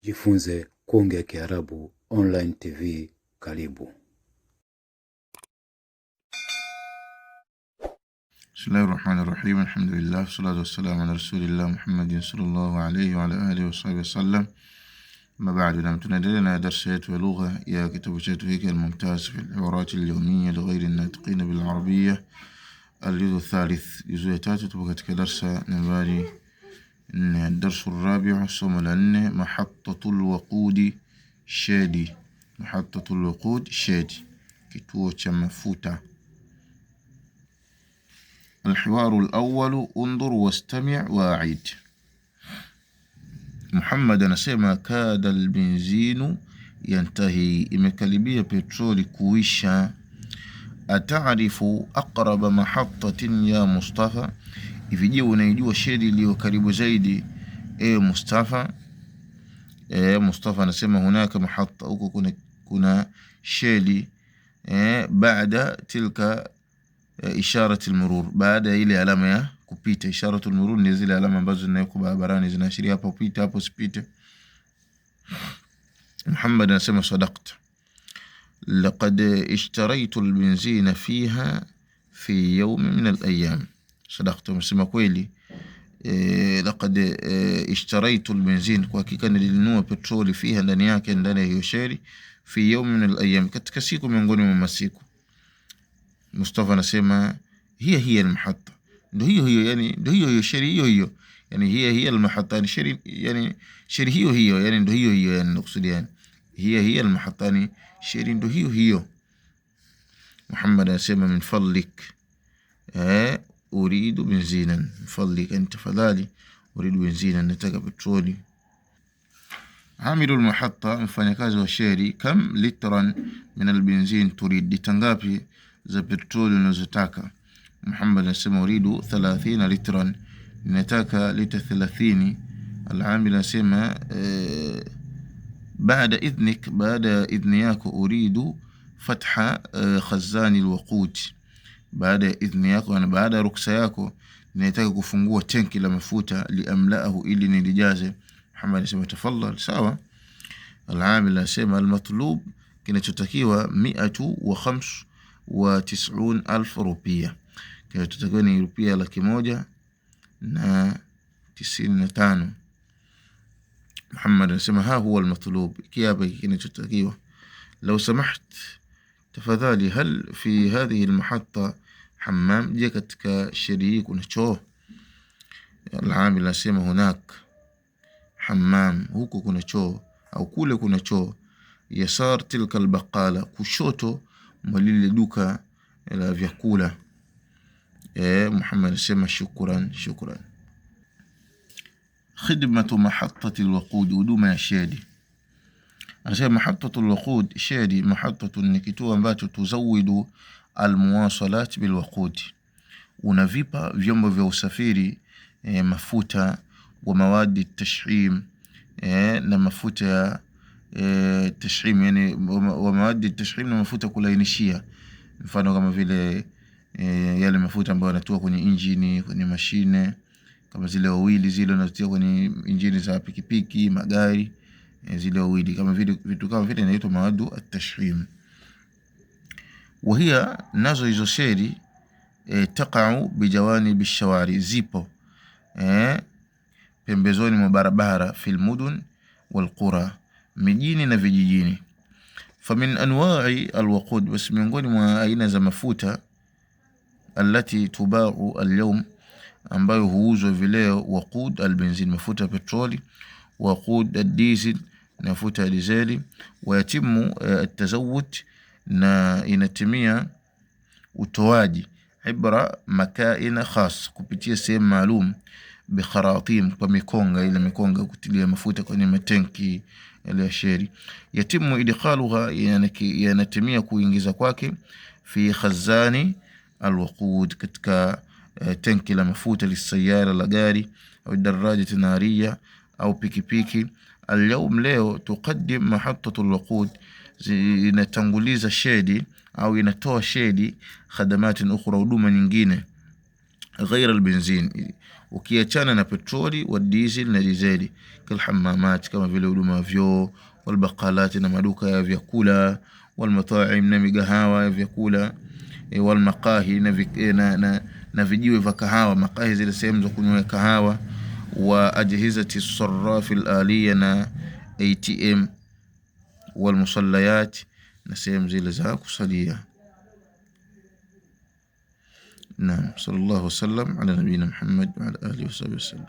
Jifunze kuongea Kiarabu online TV. Karibu. Bismillahirrahmanirrahim. Alhamdulillah, wassalatu wassalamu ala rasulillah Muhammadin sallallahu alayhi wa ala alihi wa sahbihi wasallam. Ma ba'du, na tunaendelea na darasa yetu ya lugha ya kitabu chetu hiki al-Mumtaz fi al-Hiwarat al-Yawmiyya li ghayri an-natiqin bil-Arabiyya, al-juz ath-thalith, juzu ya 3. Tupo katika darasa nambari 4, darsu ar-rabi', somo la 4, mahattatul waqudi shadi. Mahattatul waqud shadi, kituo cha mafuta. الحوار الأول، انظر واستمع وأعيد. محمد anasema kada albenzinu yantahi, imekaribia petroli kuisha. Ataarifu aqraba mahattatin ya Mustafa, ivije unaijua shedi iliyo karibu zaidi Mustafa. Mustafa anasema hunaka mahatta, huko kuna shedi baada tilka isharat almurur, baada ile alama ya kupita. Isharat almurur ni zile alama ambazo zinawekwa barabarani zinaashiria hapo pita, hapo sipite. Muhammad anasema sadaqta, laqad ishtaraytu albenzina fiha fi yawm min alayam. Sadaqta, umesema kweli. Laqad ishtaraytu albenzin, kwa hakika nilinunua petroli, fiha, ndani yake, ndani ya hiyo sheri, fi yawm min alayam, katika siku miongoni mwa masiku. Mustafa anasema hiya al-mahatta, ndio hiyo yani, ndio hiyo sheri hiyo yani, hiya al-mahatta ni sheri, yani sheri hiyo yani, ndio hiyo yani, nakusudi yani hiya al-mahatta ni sheri, ndio hiyo. Muhammad anasema min fadlik uridu benzinan, fadlik anta, fadhali, uridu benzinan, nataka petroli. Amilu al-mahatta, mfanyakazi wa sheri, kam litran min al-benzin turid, litangapi za petroli unazotaka? Muhammad anasema uridu 30 litran, ninataka lita 30. Al-amil anasema baada idhnik, baada idhni yako, uridu fatha khazani alwaqud, baada idhni yako na baada ruksa yako, ninataka kufungua tanki la mafuta, liamlaahu, ili nilijaze. Muhammad anasema tafadhal, sawa. Al-amil anasema almatlub, kinachotakiwa 195,000 rupia, kinachotakiwa ni rupia 195,000. Muhammad anasema ha huwa almatlub, kiapa kinachotakiwa. Law samaht, tafadhali, hal fi hadhihi almahatta hammam, je katika sheri kuna choo? Al-amil anasema hunak hammam, huko kuna choo, au kule kuna choo. Yasar tilka albaqala, kushoto mwa lile duka la vyakula. Muhammad anasema shukran. Khidmatu mahattati alwaqud, huduma ya shedi. Anasema mahattatu alwaqud shedi, mahattatu ni kituo ambacho tuzawidu almuwasalat bilwaqud, unavipa vyombo vya usafiri mafuta wa mawadi tashhim, na mafuta ya tashhim, yani wa mawadi tashhim, na mafuta kulainishia. Mfano kama vile yale mafuta ambayo yanatoka kwenye injini, kwenye mashine, kama zile oili zile unazotia kwenye injini za pikipiki, magari, zile oili, kama vile vitu kama vile inaitwa mawadu at-tashhim. Wahia, nazo hizo sheri, taqa'u bijawanib ash-shawari, zipo pembezoni mwa barabara, fil mudun wal qura, mijini na vijijini. Famin anwa'i alwaqud, bas miongoni mwa aina za mafuta, allati tuba'u alyawm, ambayo huuzwa vileo, waqud albenzin, mafuta petroli, waqud ad-diesel, mafuta ya dizeli, wayatimu at-tazawwud, na inatimia utoaji, ibra makaina khas, kupitia sehemu maalum, bikharatim, kwa mikonga, ile mikonga kutilia mafuta kwenye matenki ya sheri. Yatimu idkhaluha, yanatimia kuingiza kwake, fi khazani alwaqud, katika tenki la mafuta, lisayara, la gari, au darajati nariya, au pikipiki. Alyawm, leo, tuqaddim mahattatu alwaqud, inatanguliza shedi au inatoa shedi khadamatin ukhra, huduma nyingine, ghaira albenzin, ukiachana na petroli, wa diesel na dizeli, kalhamamat, kama vile huduma vyoo, walbaqalat na maduka ya vyakula, walmata'im na migahawa ya vyakula, walmaqahi na vijiwe vya kahawa, maqahi zile sehemu za kunywa kahawa, wa ajhizati sarraf alaliya na ATM, walmusallayat na sehemu zile za kusalia. نعم. صلى الله وسلم على نبينا محمد وعلى آله وصحبه وسلم.